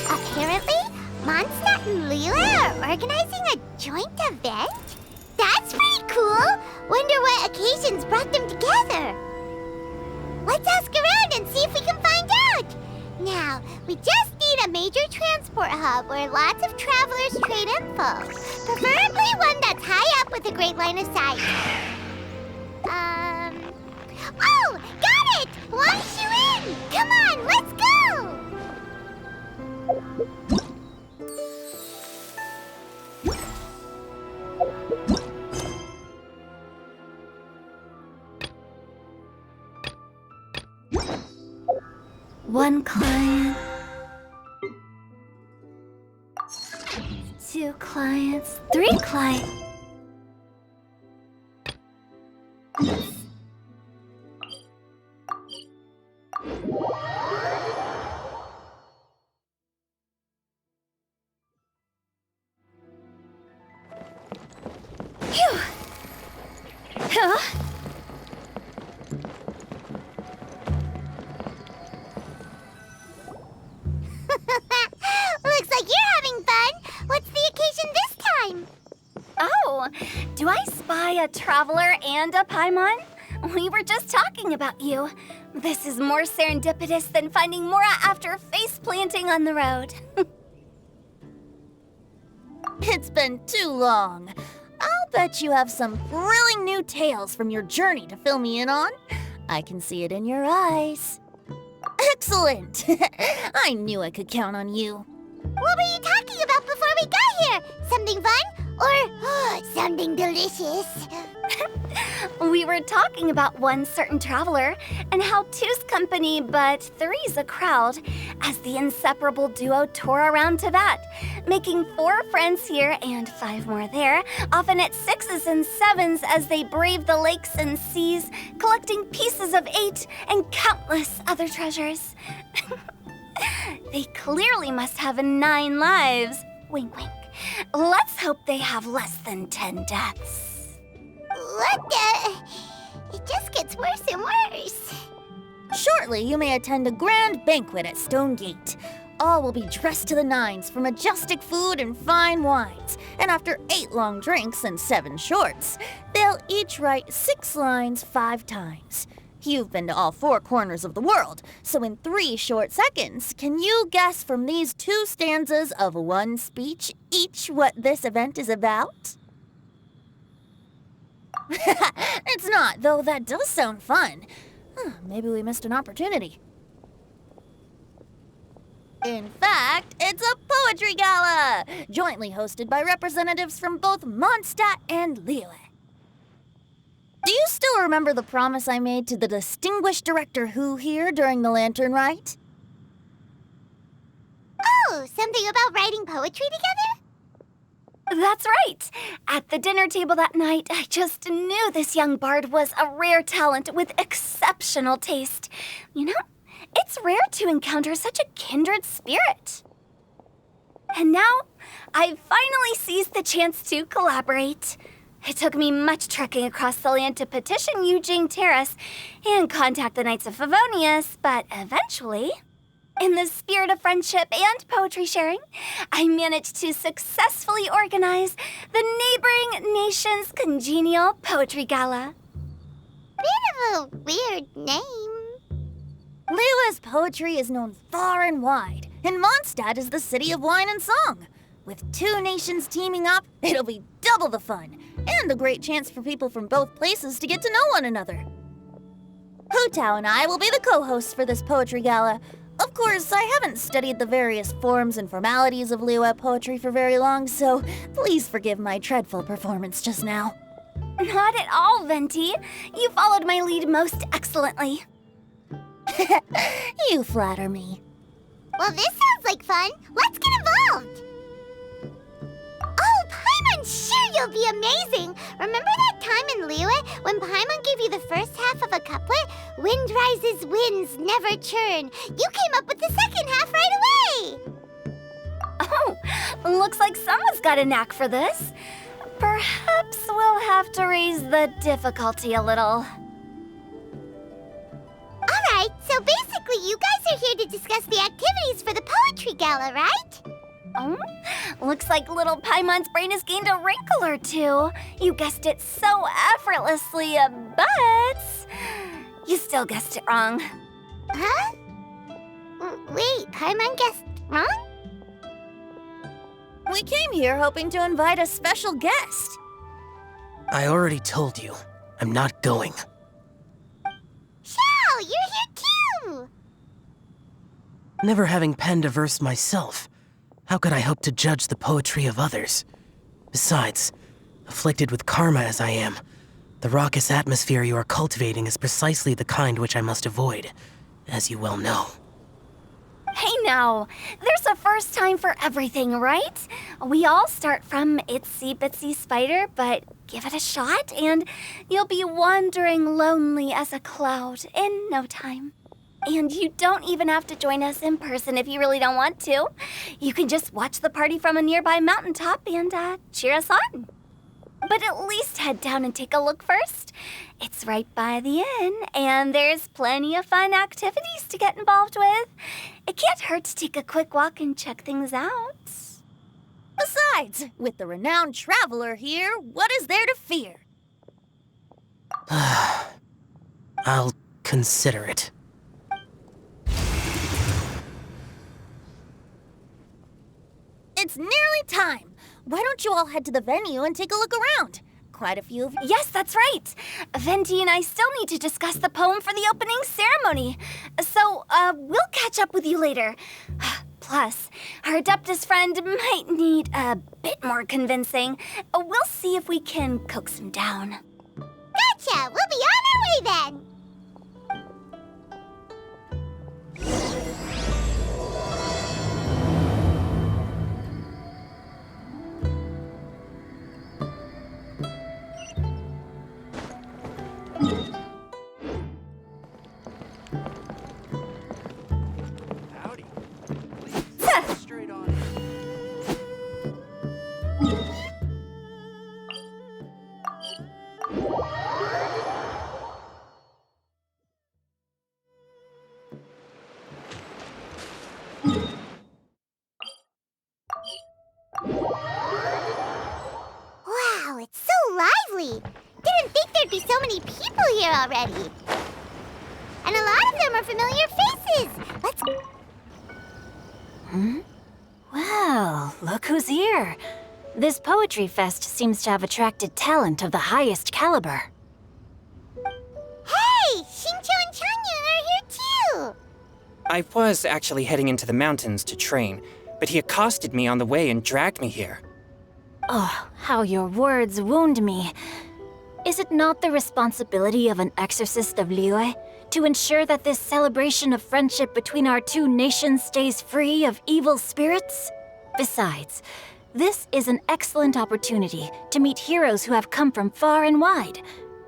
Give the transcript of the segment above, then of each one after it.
Apparently, Mondstadt and Lila are organizing a joint event? That's pretty cool! Wonder what occasions brought them together. Let's ask around and see if we can find out! Now, we just need a major transport hub where lots of travelers trade info. Preferably one that's high up with a great line of sight. Oh! Got it! Launch you in! Come on, let's go! One client. 2 clients. 3 clients. Phew. Huh? Looks like you're having fun. What's the occasion this time? Oh, do I spy a traveler and a Paimon? We were just talking about you. This is more serendipitous than finding Mora after face planting on the road. It's been too long. I'll bet you have some thrilling new tales from your journey to fill me in on. I can see it in your eyes. Excellent! I knew I could count on you. What were you talking about before we got here? Something fun? Or something delicious? We were talking about one certain traveler and how 2's company but 3's a crowd as the inseparable duo tour around Tibet, making 4 friends here and 5 more there, often at 6s and 7s as they brave the lakes and seas, collecting pieces of 8 and countless other treasures. They clearly must have 9 lives. Wink, wink. Let's hope they have less than 10 deaths. What the? It just gets worse and worse. Shortly, you may attend a grand banquet at Stone Gate. All will be dressed to the nines for majestic food and fine wines. And after 8 long drinks and 7 shorts, they'll each write 6 lines 5 times. You've been to all 4 corners of the world, so in 3 short seconds, can you guess from these 2 stanzas of 1 speech each what this event is about? It's not, though that does sound fun. Maybe we missed an opportunity. In fact, it's a poetry gala, jointly hosted by representatives from both Mondstadt and Liyue. Do you still remember the promise I made to the distinguished Director Who here during the Lantern Rite? Oh, something about writing poetry together? That's right. At the dinner table that night, I just knew this young bard was a rare talent with exceptional taste. You know, it's rare to encounter such a kindred spirit. And now, I've finally seized the chance to collaborate. It took me much trekking across the land to petition Eugene Terrace and contact the Knights of Favonius, but eventually, in the spirit of friendship and poetry sharing, I managed to successfully organize the neighboring nation's congenial poetry gala. Bit of a weird name. Liyue's poetry is known far and wide, and Mondstadt is the city of wine and song. With 2 nations teaming up, it'll be double the fun, and a great chance for people from both places to get to know one another. Hu Tao and I will be the co-hosts for this poetry gala. Of course, I haven't studied the various forms and formalities of Liyue poetry for very long, so please forgive my dreadful performance just now. Not at all, Venti. You followed my lead most excellently. You flatter me. Well, this sounds like fun. Let's get involved. Oh, Paimon, sure you'll be amazing. Remember that time in Liyue when Paimon gave you the first half of a couplet? Wind rises, winds never churn. You came up with the second half right away. Oh, looks like someone's got a knack for this. Perhaps we'll have to raise the difficulty a little. All right, so basically But you guys are here to discuss the activities for the poetry gala, right? Oh, looks like little Paimon's brain has gained a wrinkle or two. You guessed it so effortlessly, but you still guessed it wrong. Huh? Wait, Paimon guessed wrong? We came here hoping to invite a special guest. I already told you, I'm not going. Xiao, you're here too! Never having penned a verse myself, how could I hope to judge the poetry of others? Besides, afflicted with karma as I am, the raucous atmosphere you are cultivating is precisely the kind which I must avoid, as you well know. Hey now, there's a first time for everything, right? We all start from itsy bitsy spider, but give it a shot and you'll be wandering lonely as a cloud in no time. And you don't even have to join us in person if you really don't want to. You can just watch the party from a nearby mountaintop and cheer us on. But at least head down and take a look first. It's right by the inn, and there's plenty of fun activities to get involved with. It can't hurt to take a quick walk and check things out. Besides, with the renowned traveler here, what is there to fear? I'll consider it. It's nearly time. Why don't you all head to the venue and take a look around? Quite a few of you. Yes, that's right. Venti and I still need to discuss the poem for the opening ceremony. So, we'll catch up with you later. Plus, our Adeptus friend might need a bit more convincing. We'll see if we can coax him down. Gotcha! We'll be on our way then! Straight on. Wow, it's so lively! Didn't think there'd be so many people here already. And a lot of them are familiar faces! Let's... Well, look who's here. This poetry fest seems to have attracted talent of the highest caliber. Hey! Xingqiu and Changyun are here too! I was actually heading into the mountains to train, but he accosted me on the way and dragged me here. Oh, how your words wound me. Is it not the responsibility of an exorcist of Liyue to ensure that this celebration of friendship between our two nations stays free of evil spirits? Besides, this is an excellent opportunity to meet heroes who have come from far and wide.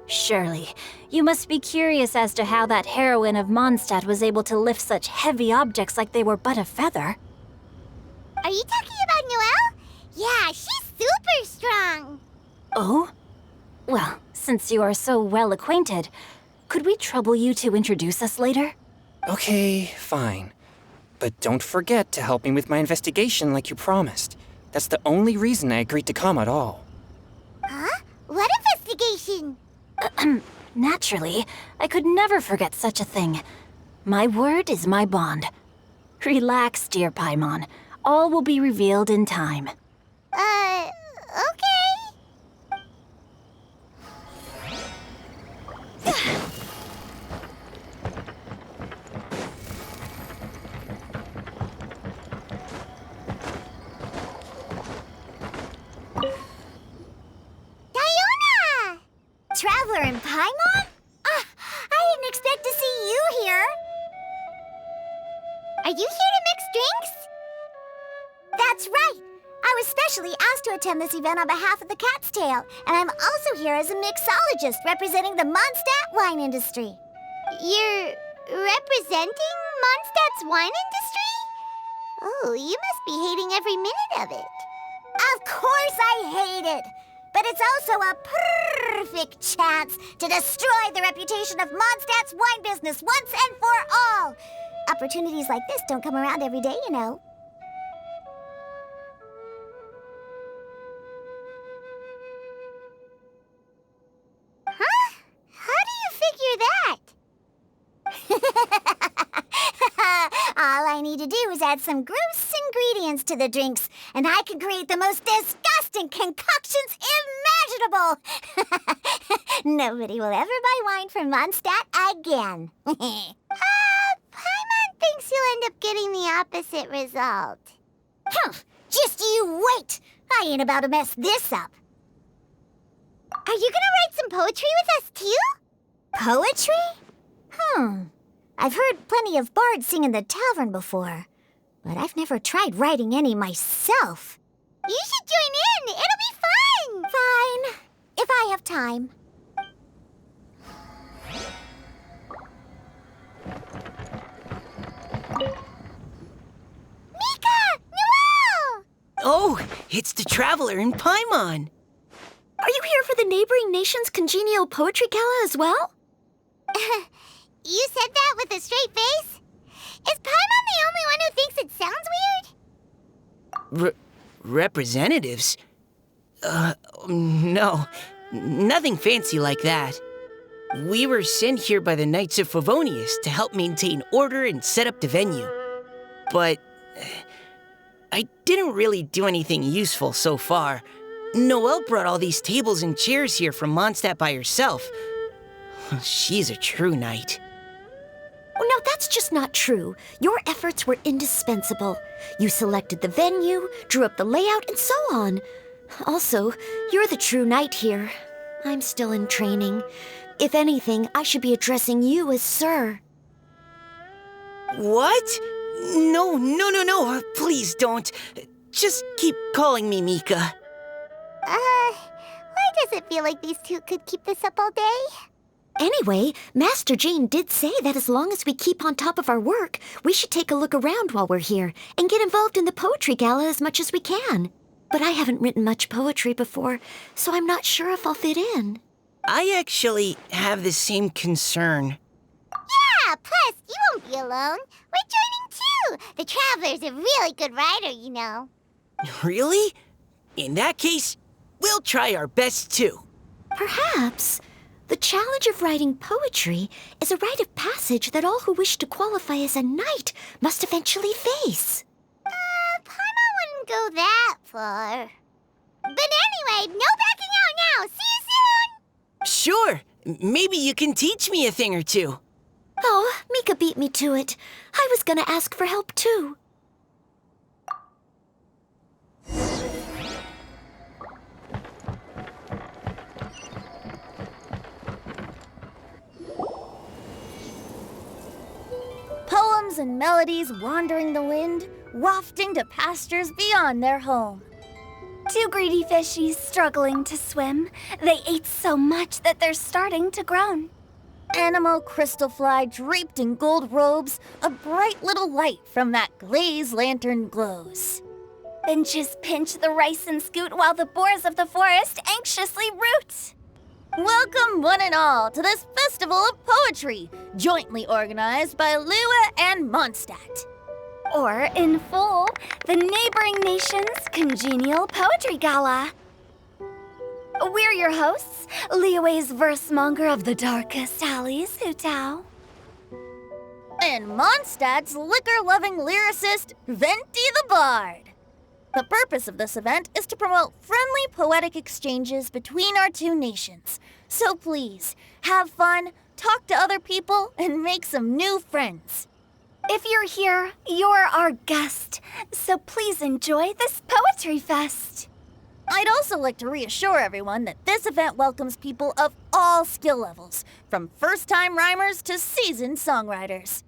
Surely, you must be curious as to how that heroine of Mondstadt was able to lift such heavy objects like they were but a feather. Are you talking about Noelle? Yeah, she's super strong! Oh? Well, since you are so well acquainted, could we trouble you to introduce us later? Okay, fine. But don't forget to help me with my investigation like you promised. That's the only reason I agreed to come at all. Huh? What investigation? Naturally, I could never forget such a thing. My word is my bond. Relax, dear Paimon. All will be revealed in time. Okay. Diona! Traveler and Paimon? I didn't expect to see you here. Are you here to mix drinks? That's right. I was specially asked to attend this event on behalf of the Cat's Tail, and I'm also here as a mixologist representing the Mondstadt wine industry. You're representing Mondstadt's wine industry? Oh, you must be hating every minute of it. Of course I hate it, but it's also a perfect chance to destroy the reputation of Mondstadt's wine business once and for all. Opportunities like this don't come around every day, you know. Huh? How do you figure that? All I need to do is add some gross ingredients to the drinks, and I can create the most disgusting concoctions imaginable. Nobody will ever buy wine from Mondstadt again. Paimon thinks you'll end up getting the opposite result. Just you wait! I ain't about to mess this up. Are you gonna write some poetry with us, too? Poetry? I've heard plenty of bards sing in the tavern before, but I've never tried writing any myself. You should join in! It'll be fun! Fine, if I have time. Mika! Noel! Oh, it's the Traveler in Paimon. Are you here for the neighboring nation's congenial poetry gala as well? You said that with a straight face? Is Paimon the only one who thinks it sounds weird? Representatives? No. Nothing fancy like that. We were sent here by the Knights of Favonius to help maintain order and set up the venue. But I didn't really do anything useful so far. Noelle brought all these tables and chairs here from Mondstadt by herself. She's a true knight. Oh, no, that's just not true. Your efforts were indispensable. You selected the venue, drew up the layout, and so on. Also, you're the true knight here. I'm still in training. If anything, I should be addressing you as Sir. What? No. Please don't. Just keep calling me Mika. Why does it feel like these two could keep this up all day? Anyway, Master Jane did say that as long as we keep on top of our work, we should take a look around while we're here and get involved in the poetry gala as much as we can. But I haven't written much poetry before, so I'm not sure if I'll fit in. I actually have the same concern. Yeah, plus, you won't be alone. We're joining too. The Traveler's a really good writer, you know. Really? In that case, we'll try our best too. Perhaps. The challenge of writing poetry is a rite of passage that all who wish to qualify as a knight must eventually face. Paimon wouldn't go that far. But anyway, no backing out now. See you soon! Sure. Maybe you can teach me a thing or two. Oh, Mika beat me to it. I was gonna ask for help too. Poems and melodies wandering the wind, wafting to pastures beyond their home. Two greedy fishies struggling to swim. They ate so much that they're starting to groan. Animal crystal fly draped in gold robes, a bright little light from that glazed lantern glows. Benches pinch the rice and scoot while the boars of the forest anxiously root. Welcome one and all to this festival of poetry, jointly organized by Lua and Mondstadt. Or, in full, the neighboring nation's congenial poetry gala. We're your hosts, Liyue's versemonger of the darkest alleys, Hutao. And Mondstadt's liquor-loving lyricist, Venti the Bard. The purpose of this event is to promote friendly poetic exchanges between our two nations. So please, have fun, talk to other people, and make some new friends. If you're here, you're our guest, so please enjoy this poetry fest. I'd also like to reassure everyone that this event welcomes people of all skill levels, from first-time rhymers to seasoned songwriters.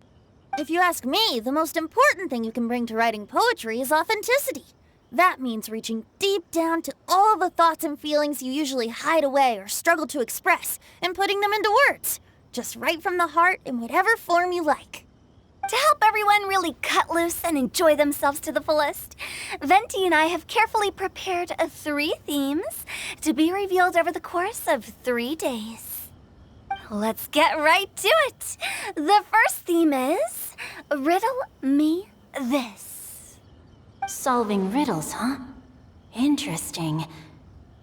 If you ask me, the most important thing you can bring to writing poetry is authenticity. That means reaching deep down to all the thoughts and feelings you usually hide away or struggle to express and putting them into words, just right from the heart in whatever form you like. To help everyone really cut loose and enjoy themselves to the fullest, Venti and I have carefully prepared 3 themes to be revealed over the course of 3 days. let's get right to it. The first theme is Riddle Me This. Solving riddles, huh? Interesting.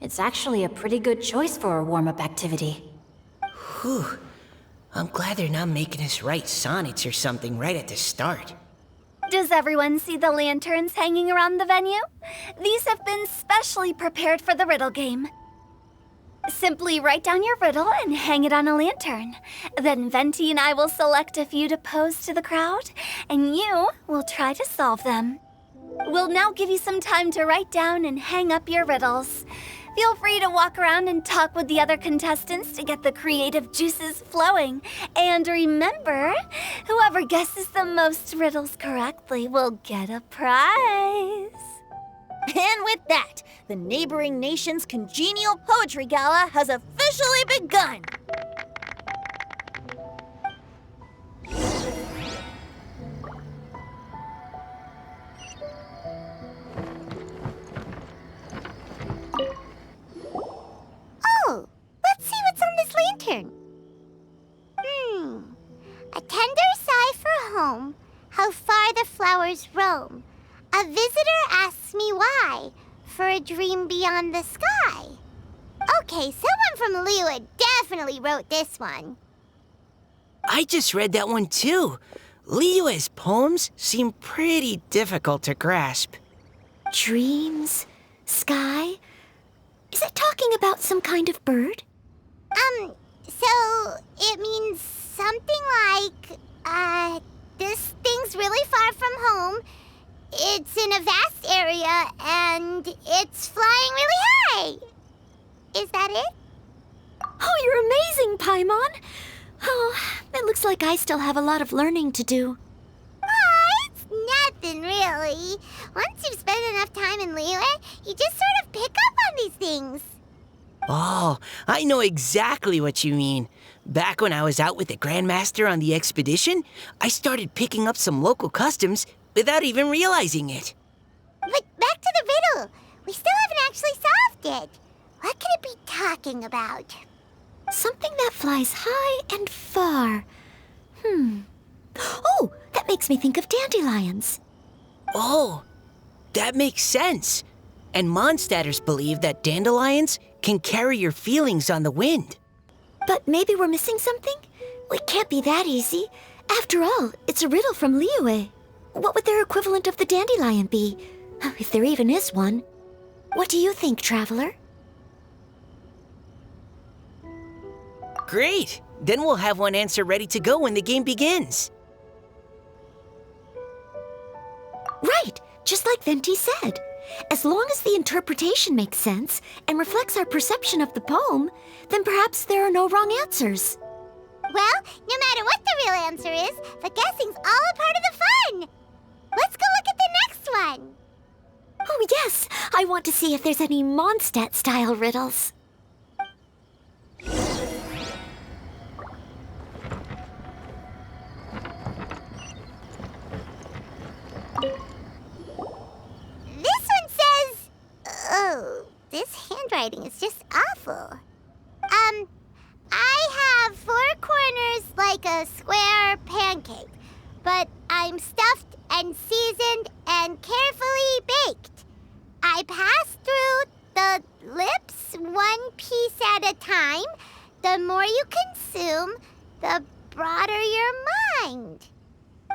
It's actually a pretty good choice for a warm-up activity. Whew. I'm glad they're not making us write sonnets or something right at the start. Does everyone see the lanterns hanging around the venue? These have been specially prepared for the riddle game. Simply write down your riddle and hang it on a lantern. Then Venti and I will select a few to pose to the crowd, and you will try to solve them. We'll now give you some time to write down and hang up your riddles. Feel free to walk around and talk with the other contestants to get the creative juices flowing. And remember, whoever guesses the most riddles correctly will get a prize. And with that, the neighboring nation's congenial poetry gala has officially begun. Oh, let's see what's on this lantern. A tender sigh for home, how far the flowers roam. A visitor asks me why, for a dream beyond the sky. Okay, someone from Lua definitely wrote this one. I just read that one too. Liyue's poems seem pretty difficult to grasp. Dreams? Sky? Is it talking about some kind of bird? So it means something like, this thing's really far from home. It's in a vast area, and it's flying really high. Is that it? Oh, you're amazing, Paimon! Oh, it looks like I still have a lot of learning to do. It's nothing, really. Once you've spent enough time in Liyue, you just sort of pick up on these things. Oh, I know exactly what you mean. Back when I was out with the Grandmaster on the expedition, I started picking up some local customs without even realizing it. But back to the riddle. We still haven't actually solved it. What could it be talking about? Something that flies high and far. Oh, that makes me think of dandelions. Oh, that makes sense. And Mondstadters believe that dandelions can carry your feelings on the wind. But maybe we're missing something? It can't be that easy. After all, it's a riddle from Liyue. What would their equivalent of the dandelion be? If there even is one. What do you think, Traveler? Great! Then we'll have one answer ready to go when the game begins. Right, just like Venti said. As long as the interpretation makes sense and reflects our perception of the poem, then perhaps there are no wrong answers. Well, no matter what the real answer is, the guessing's all a part of the fun. Let's go look at the next one. Oh yes, I want to see if there's any Mondstadt-style riddles. This one says... Oh, this handwriting is just awful. I have 4 corners like a square pancake, but I'm stuffed and seasoned and carefully baked. I pass through the lips 1 piece at a time. The more you consume, the broader your mind.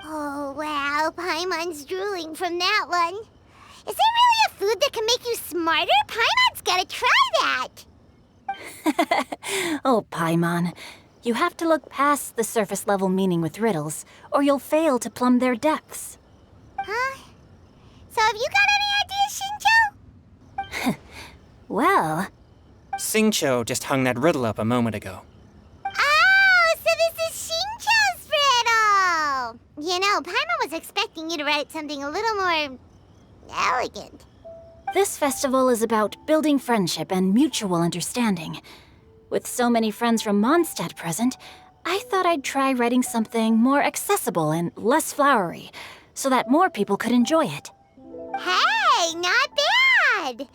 Oh, wow, Paimon's drooling from that one. Is there really a food that can make you smarter? Paimon's gotta try that. Oh, Paimon, you have to look past the surface-level meaning with riddles, or you'll fail to plumb their depths. Huh? So have you got any ideas, Shinjo? Well, Xingqiu just hung that riddle up a moment ago. Oh, so this is Shinjo's riddle! You know, Paimon was expecting you to write something a little more... elegant. this festival is about building friendship and mutual understanding. With so many friends from Mondstadt present, I thought I'd try writing something more accessible and less flowery, so that more people could enjoy it. Hey, not bad!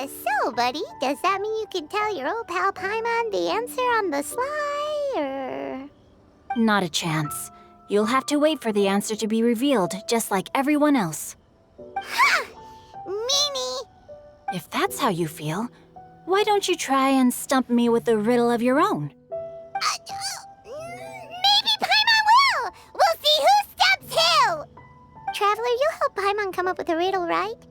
So, buddy, does that mean you can tell your old pal Paimon the answer on the sly? or... Not a chance. You'll have to wait for the answer to be revealed, just like everyone else. Ha! Meanie! If that's how you feel, why don't you try and stump me with a riddle of your own? Maybe Paimon will! We'll see who stumps who! Traveler, you'll help Paimon come up with a riddle, right?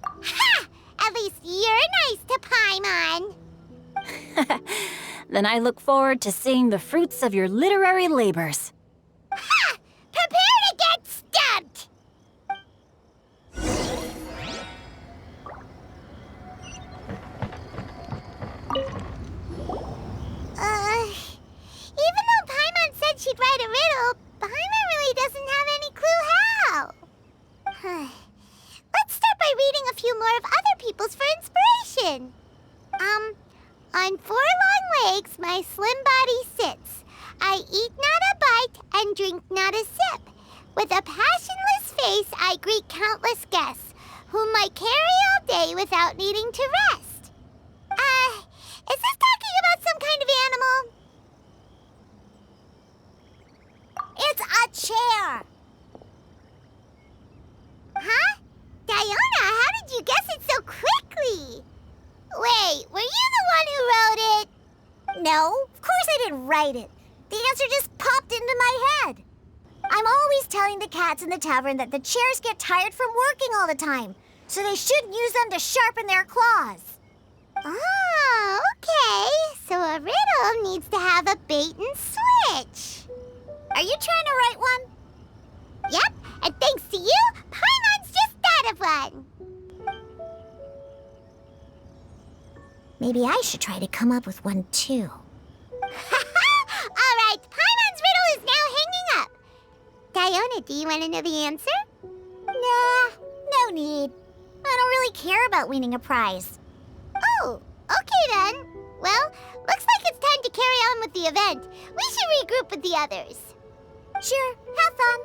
Ha! At least you're nice to Paimon! Then I look forward to seeing the fruits of your literary labors. Ha! Prepare to get stumped! Even though Paimon said she'd write a riddle, Paimon really doesn't have any clue how. Let's start by reading a few more of other people's for inspiration. On 4 long legs my slim body sits. I eat not a bite and drink not a sip. With a passionless face I greet countless guests, whom I carry all day without needing to rest. Is this talking about some kind of animal? It's a chair. Huh? Diona, how did you guess it so quickly? Wait, were you the one who wrote it? No, of course I didn't write it. The answer just popped into my head. I'm always telling the cats in the tavern that the chairs get tired from working all the time, so they shouldn't use them to sharpen their claws. Oh, okay. So a riddle needs to have a bait and switch. Are you trying to write one? Yep, and thanks to you, Paimon's just thought of one. Maybe I should try to come up with one too. All right, Paimon's riddle is now hanging up. Diona, do you want to know the answer? Nah, no need. I don't really care about winning a prize. Oh, okay then. Well, looks like it's time to carry on with the event. We should regroup with the others. Sure, have fun.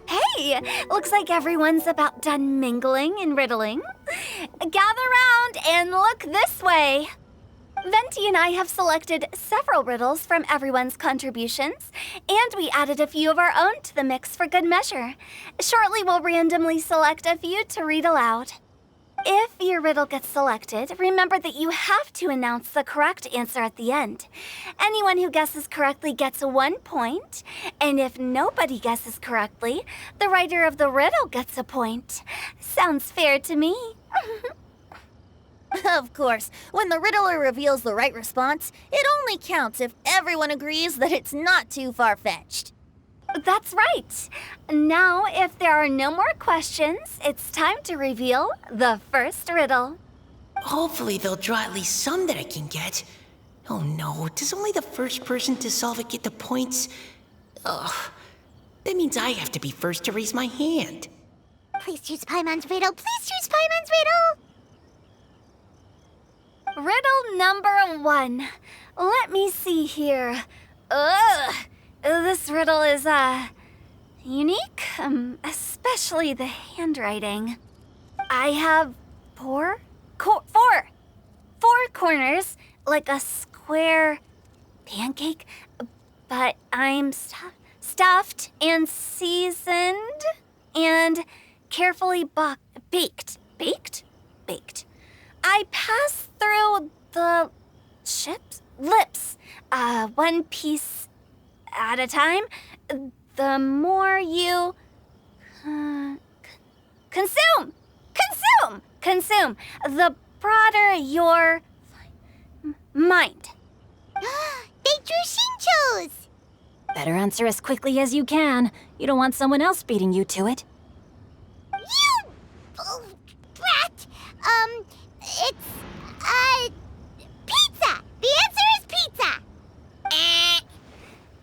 Hey, looks like everyone's about done mingling and riddling. Gather round and look this way. Venti and I have selected several riddles from everyone's contributions, and we added a few of our own to the mix for good measure. Shortly, we'll randomly select a few to read aloud. If your riddle gets selected, remember that you have to announce the correct answer at the end. Anyone who guesses correctly gets 1 point, and if nobody guesses correctly, the writer of the riddle gets a point. Sounds fair to me. Of course, when the riddler reveals the right response, it only counts if everyone agrees that it's not too far-fetched. That's right. Now, if there are no more questions, it's time to reveal the first riddle. Hopefully they'll draw at least some that I can get. Oh no, does only the first person to solve it get the points? Ugh, that means I have to be first to raise my hand. Please choose Paimon's riddle. Please choose Paimon's riddle. Riddle number 1. Let me see here. Ugh. This riddle is, unique, especially the handwriting. I have four corners, like a square pancake, but I'm stuffed and seasoned and carefully baked. Baked. I pass through the lips, 1 piece at a time. The more you consume, the broader your mind. They drew Shinchos! Better answer as quickly as you can. You don't want someone else beating you to it. You brat! It's, pizza! The answer is pizza!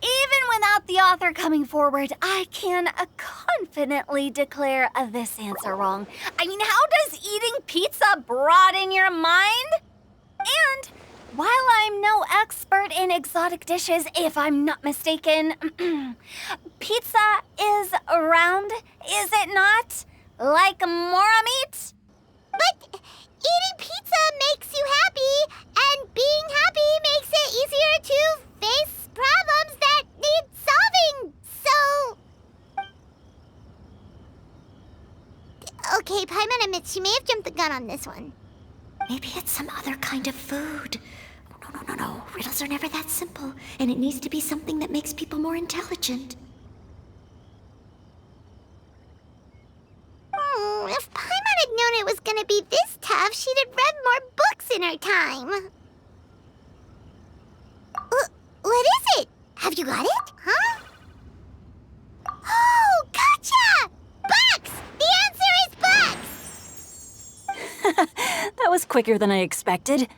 Even without the author coming forward, I can confidently declare this answer wrong. I mean, how does eating pizza broaden your mind? And While I'm no expert in exotic dishes, if I'm not mistaken, pizza is round, is it not? Like mora meat? But eating pizza makes you happy, and being happy makes it easier to face problems that need solving. So... Okay, Paimon admits she may have jumped the gun on this one. Maybe it's some other kind of food. No. Riddles are never that simple, and it needs to be something that makes people more intelligent. If Paimon had known it was gonna be this tough, she'd have read more books in her time. What is it? Have you got it? Huh? Oh, gotcha! Bucks! The answer is bucks! That was quicker than I expected.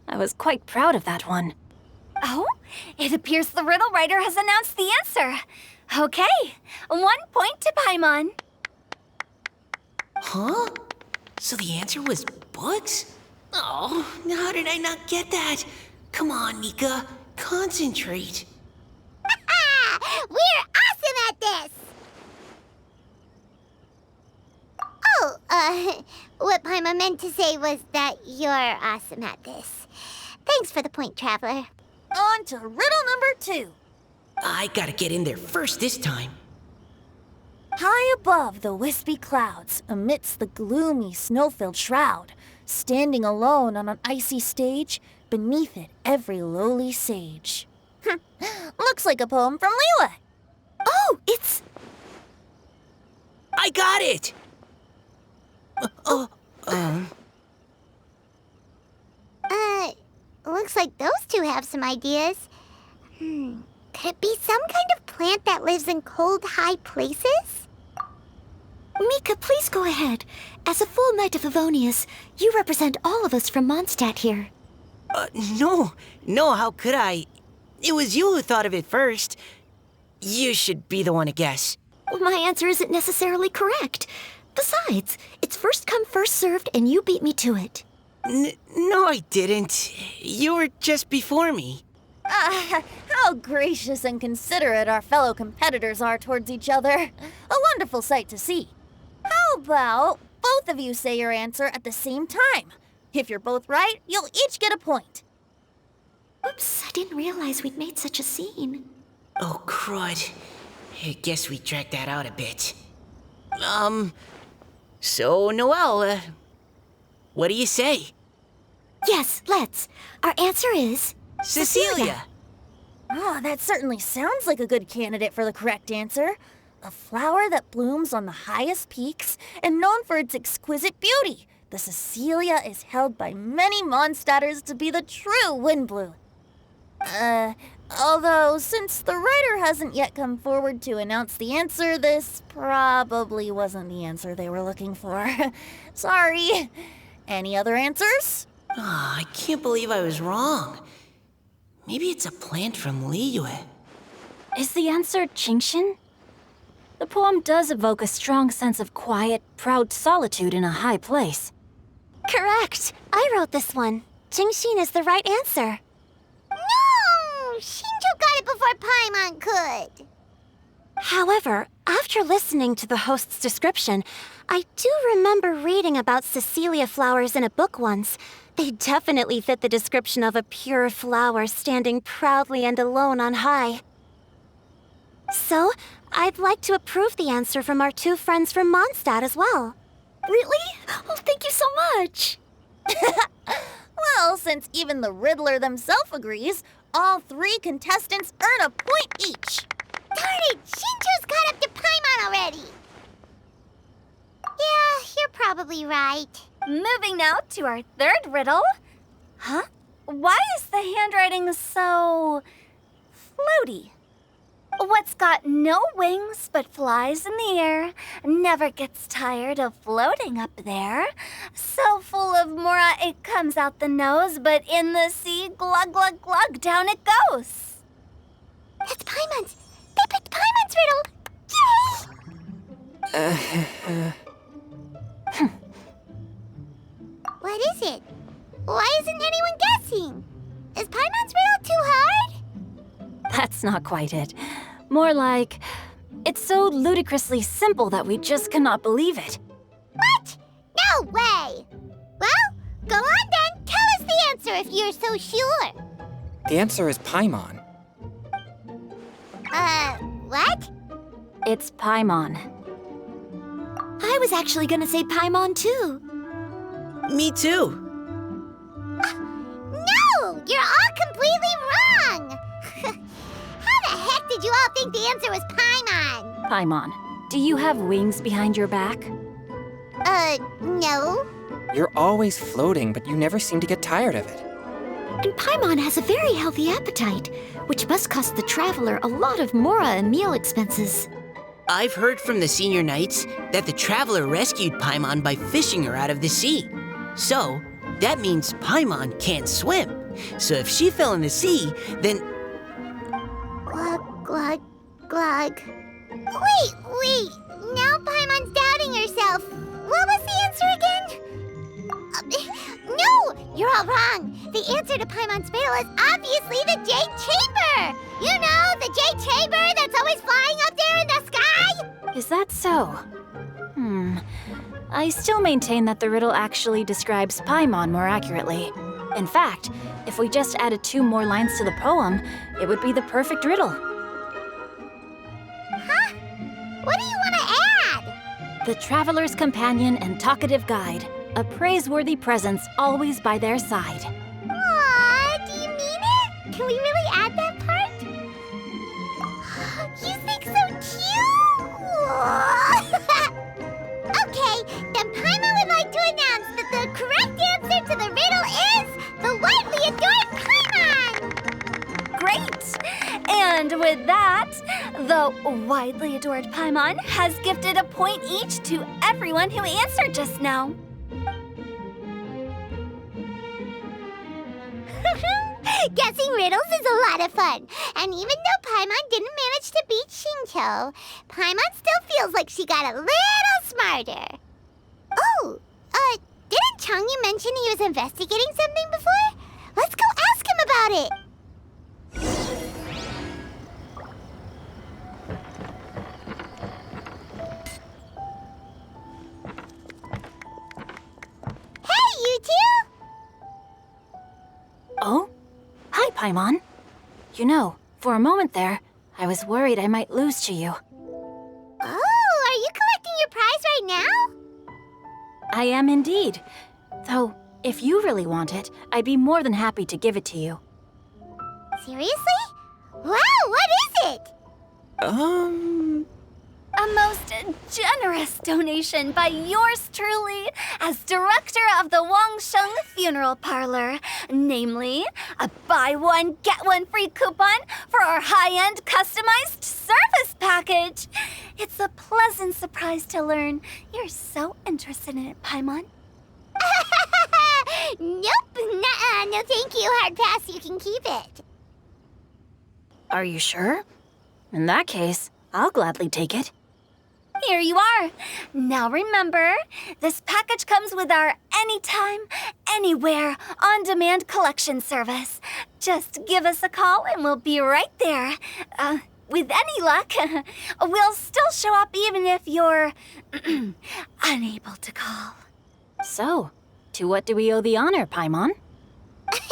I was quite proud of that one. Oh, it appears the riddle writer has announced the answer. Okay, 1 point to Paimon. Huh? So the answer was bugs? Oh, how did I not get that? Come on, Nika, concentrate. We're awesome at this! Oh, what Paimon meant to say was that you're awesome at this. Thanks for the point, Traveler. On to riddle number 2. I gotta get in there first this time. High above the wispy clouds, amidst the gloomy snow-filled shroud, standing alone on an icy stage, beneath it every lowly sage. Looks like a poem from Liyue. Oh, it's... I got it! Looks like those two have some ideas. Could it be some kind of plant that lives in cold, high places? Mika, please go ahead. As a full Knight of Favonius, you represent all of us from Mondstadt here. No, how could I? It was you who thought of it first. You should be the one to guess. Well, my answer isn't necessarily correct. Besides, it's first come, first served, and you beat me to it. No, I didn't. You were just before me. How gracious and considerate our fellow competitors are towards each other. A wonderful sight to see. How about both of you say your answer at the same time? If you're both right, you'll each get a point. Oops, I didn't realize we'd made such a scene. Oh, crud. I guess we dragged that out a bit. So, Noelle, what do you say? Yes, let's. Our answer is... Cecilia! Oh, that certainly sounds like a good candidate for the correct answer. A flower that blooms on the highest peaks and known for its exquisite beauty. The Cecilia is held by many Mondstadters to be the true Windblue. Although, since the writer hasn't yet come forward to announce the answer, this probably wasn't the answer they were looking for. Sorry. Any other answers? I can't believe I was wrong. Maybe it's a plant from Liyue. Is the answer Genshin? The poem does evoke a strong sense of quiet, proud solitude in a high place. Correct. I wrote this one. Genshin is the right answer. No! Shinjo got it before Paimon could. However, after listening to the host's description, I do remember reading about Cecilia flowers in a book once. They definitely fit the description of a pure flower standing proudly and alone on high. So, I'd like to approve the answer from our two friends from Mondstadt as well. Really? Oh, thank you so much. Well, since even the Riddler themselves agrees, all 3 contestants earn a point each. Darn it! Shinjo's caught up to Paimon already. Yeah, you're probably right. Moving now to our third riddle. Huh? Why is the handwriting so... floaty? What's got no wings but flies in the air, never gets tired of floating up there. So full of mora it comes out the nose, but in the sea, glug, glug, glug, down it goes. That's Paimon's. They picked Paimon's riddle. Yay! What is it? Why isn't anyone guessing? Is Paimon's riddle too hard? That's not quite it. More like, it's so ludicrously simple that we just cannot believe it. What? No way! Well, go on then. Tell us the answer if you're so sure. The answer is Paimon. What? It's Paimon. I was actually gonna say Paimon too. Me too. No! You're all completely wrong! How the heck did you all think the answer was Paimon? Paimon, do you have wings behind your back? No. You're always floating, but you never seem to get tired of it. And Paimon has a very healthy appetite, which must cost the traveler a lot of mora and meal expenses. I've heard from the senior knights that the traveler rescued Paimon by fishing her out of the sea. So, that means Paimon can't swim. So if she fell in the sea, then... Glug, glug, glug. Wait! Now Paimon's doubting herself. What was the answer again? No! You're all wrong. The answer to Paimon's riddle is obviously the jade chamber! You know, the jade chamber that's always flying up there in the sky? Is that so? I still maintain that the riddle actually describes Paimon more accurately. In fact, if we just added 2 more lines to the poem, it would be the perfect riddle. Huh? What do you want to add? The traveler's companion and talkative guide, a praiseworthy presence always by their side. Aw, do you mean it? Can we really add that part? You think so cute? Okay, then Paimon would like to announce that the correct answer to the riddle is the widely adored Paimon! Great! And with that, the widely adored Paimon has gifted a point each to everyone who answered just now. Guessing riddles is a lot of fun. And even though Paimon didn't manage to beat Shinto, Paimon still feels like she got a little smarter. Oh, didn't Changyu mention he was investigating something before? Let's go ask him about it. Hey, you two! Oh? Hi, Paimon. You know, for a moment there, I was worried I might lose to you. Oh, are you collecting your prize right now? I am indeed. Though, if you really want it, I'd be more than happy to give it to you. Seriously? Wow, what is it? A most generous donation by yours truly as director of the Wangsheng Funeral Parlor. Namely, a buy one, get one free coupon for our high-end customized service package. It's a pleasant surprise to learn you're so interested in it, Paimon. Nope, nuh-uh, no thank you, hard pass, you can keep it. Are you sure? In that case, I'll gladly take it. Here you are. Now remember, this package comes with our anytime, anywhere, on-demand collection service. Just give us a call and we'll be right there. With any luck, we'll still show up even if you're unable to call. So, to what do we owe the honor, Paimon? What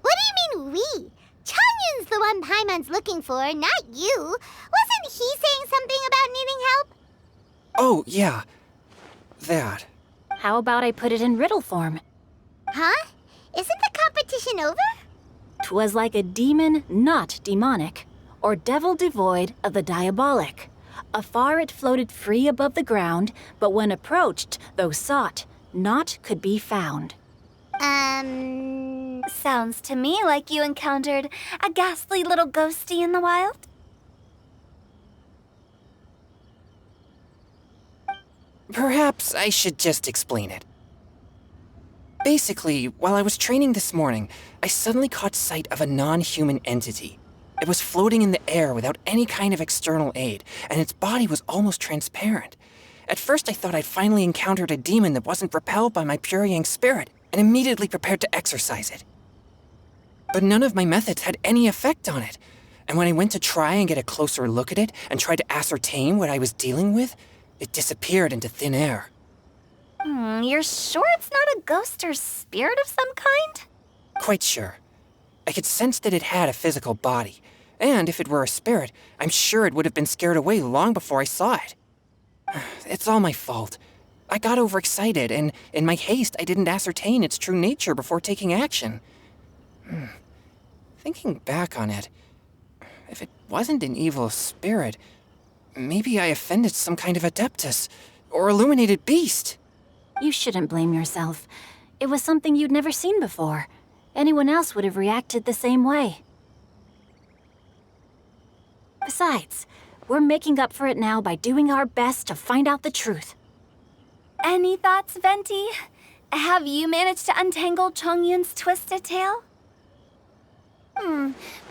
do you mean we? Changyun's the one Paimon's looking for, not you. Wasn't he saying something about needing help? Oh, yeah. That. How about I put it in riddle form? Huh? Isn't the competition over? 'Twas like a demon not demonic, or devil devoid of the diabolic. Afar it floated free above the ground, but when approached, though sought, naught could be found. Sounds to me like you encountered a ghastly little ghosty in the wild. Perhaps I should just explain it. Basically, while I was training this morning, I suddenly caught sight of a non-human entity. It was floating in the air without any kind of external aid, and its body was almost transparent. At first I thought I'd finally encountered a demon that wasn't repelled by my pure yang spirit, and immediately prepared to exorcise it. but none of my methods had any effect on it. And when I went to try and get a closer look at it and tried to ascertain what I was dealing with, it disappeared into thin air. You're sure it's not a ghost or spirit of some kind? Quite sure. I could sense that it had a physical body, and if it were a spirit, I'm sure it would have been scared away long before I saw it. It's all my fault. I got overexcited, and in my haste, I didn't ascertain its true nature before taking action. Thinking back on it, if it wasn't an evil spirit, maybe I offended some kind of adeptus or illuminated beast. You shouldn't blame yourself. It was something you'd never seen before. Anyone else would have reacted the same way. Besides, we're making up for it now by doing our best to find out the truth. Any thoughts, Venti? Have you managed to untangle Chongyun's twisted tail?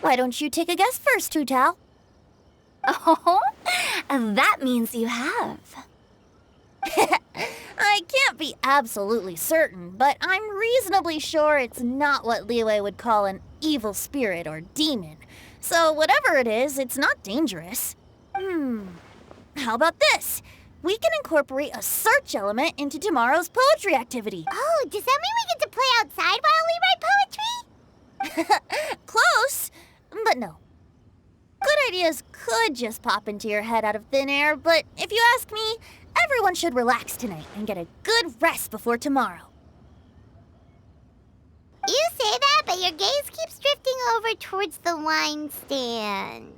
Why don't you take a guess first, Tutao? Oh, that means you have. I can't be absolutely certain, but I'm reasonably sure it's not what Liyue would call an evil spirit or demon. So whatever it is, it's not dangerous. How about this? We can incorporate a search element into tomorrow's poetry activity. Oh, does that mean we get to play outside while we write poetry? Close, but no. Good ideas could just pop into your head out of thin air, but if you ask me, everyone should relax tonight and get a good rest before tomorrow. You say that, but your gaze keeps drifting over towards the wine stand.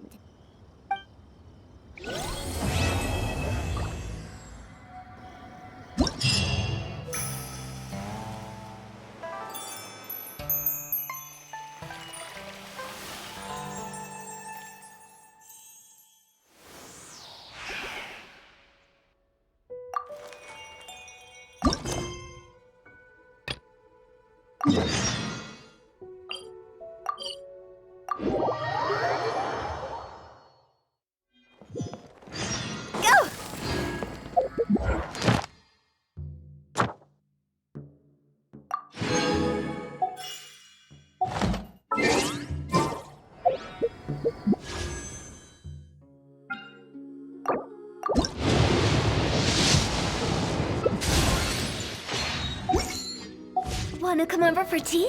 Wanna come over for tea?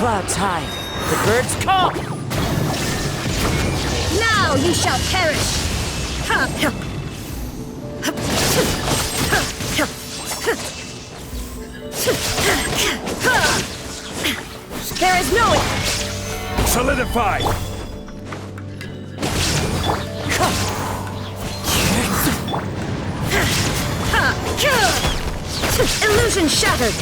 Clouds high, the birds call! Now you shall perish! There is no... Solidify! Illusion shattered!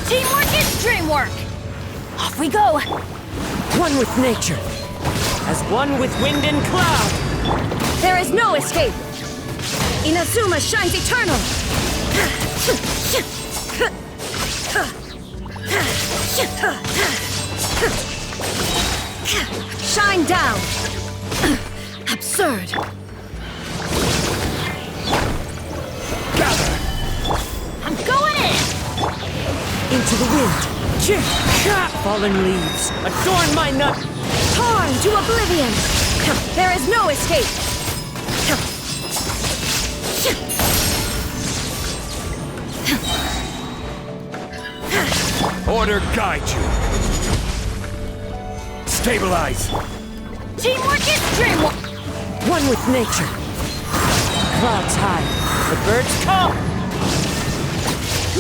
Teamwork is dreamwork! Off we go! One with nature, as one with wind and cloud! There is no escape! Inazuma shines eternal! Shine down! Absurd! Gather! I'm going in! Into the wind! Fallen leaves, adorn my nut! Torn to oblivion! There is no escape! Order guide you! Stabilize! Teamwork is dreamwork! One with nature. Clouds high, the birds call!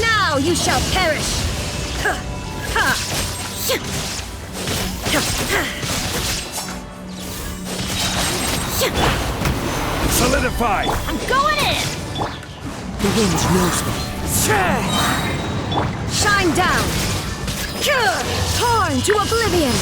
Now you shall perish! Solidify! I'm going in! The wind knows me. Shine down! Torn to oblivion!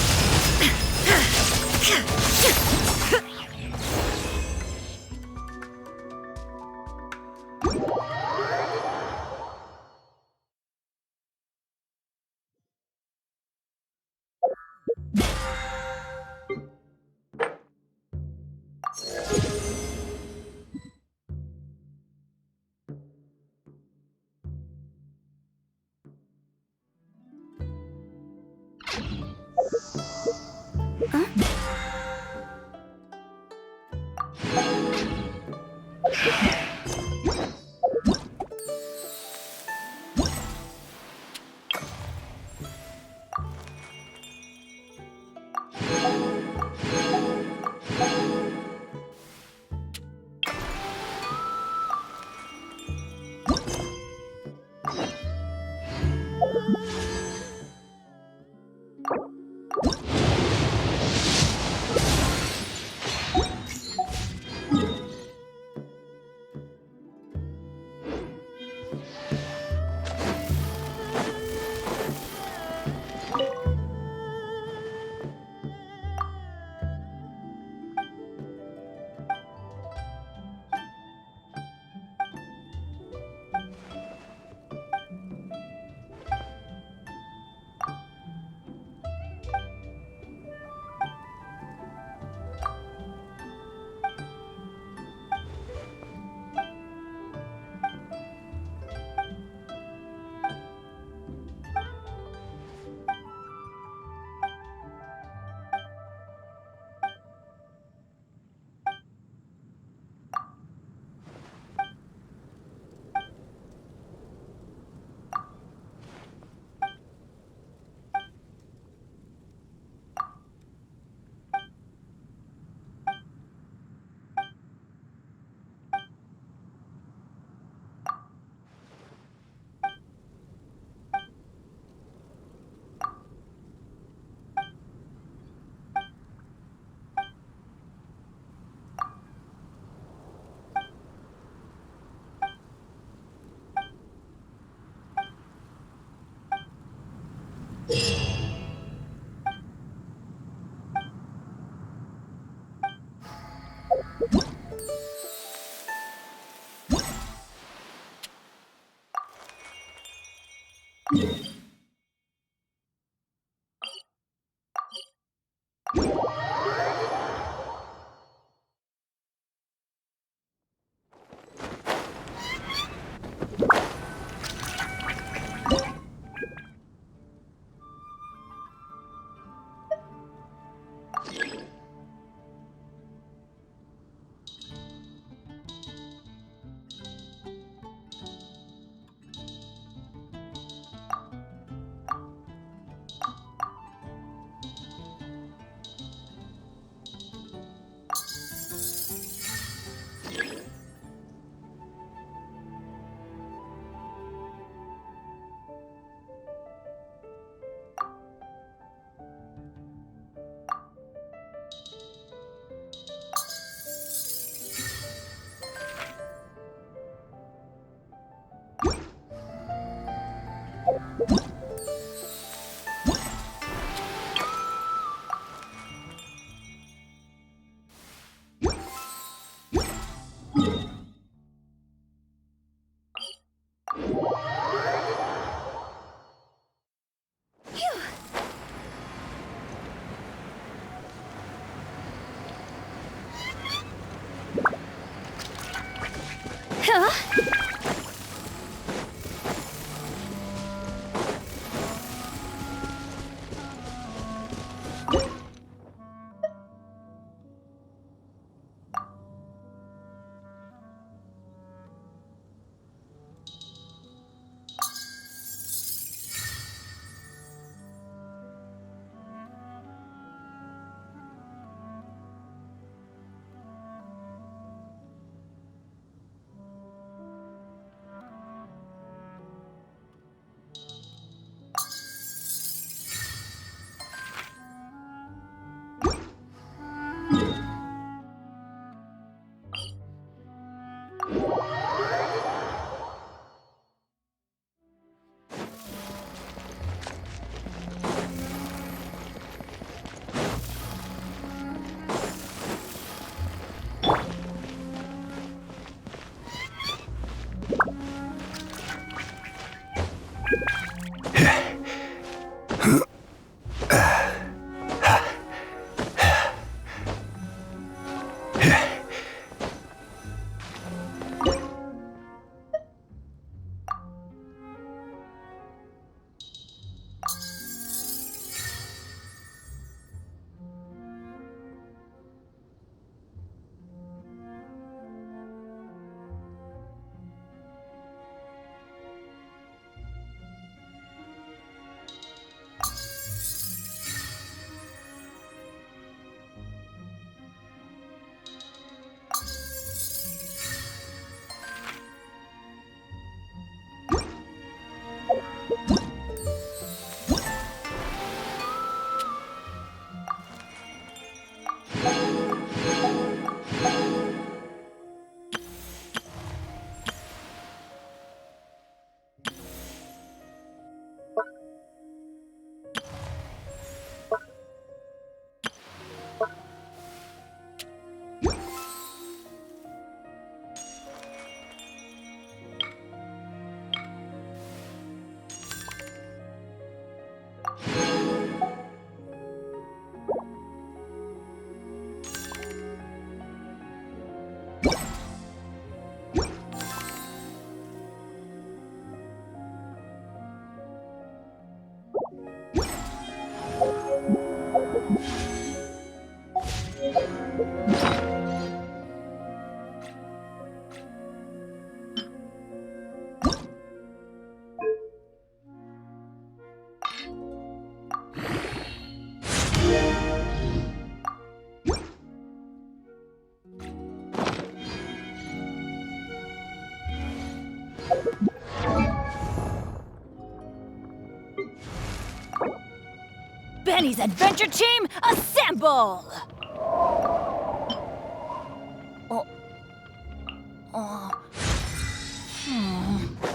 Benny's adventure team, assemble!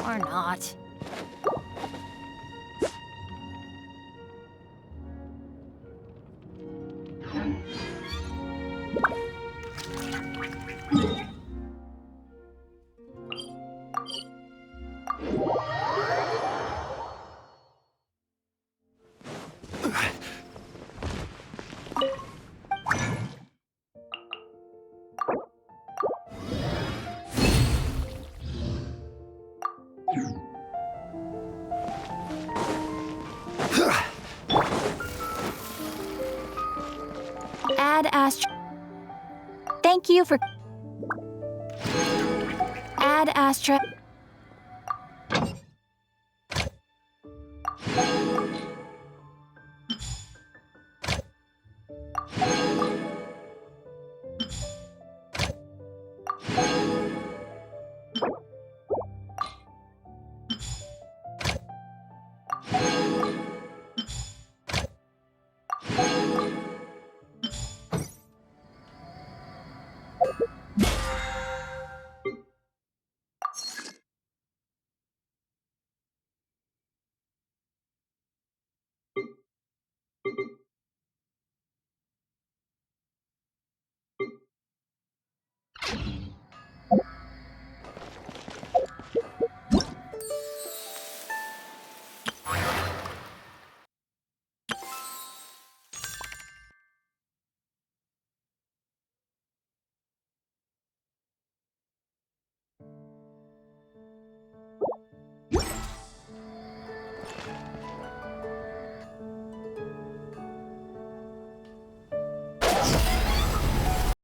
Or not. Add Astra. Thank you for. Add Astra.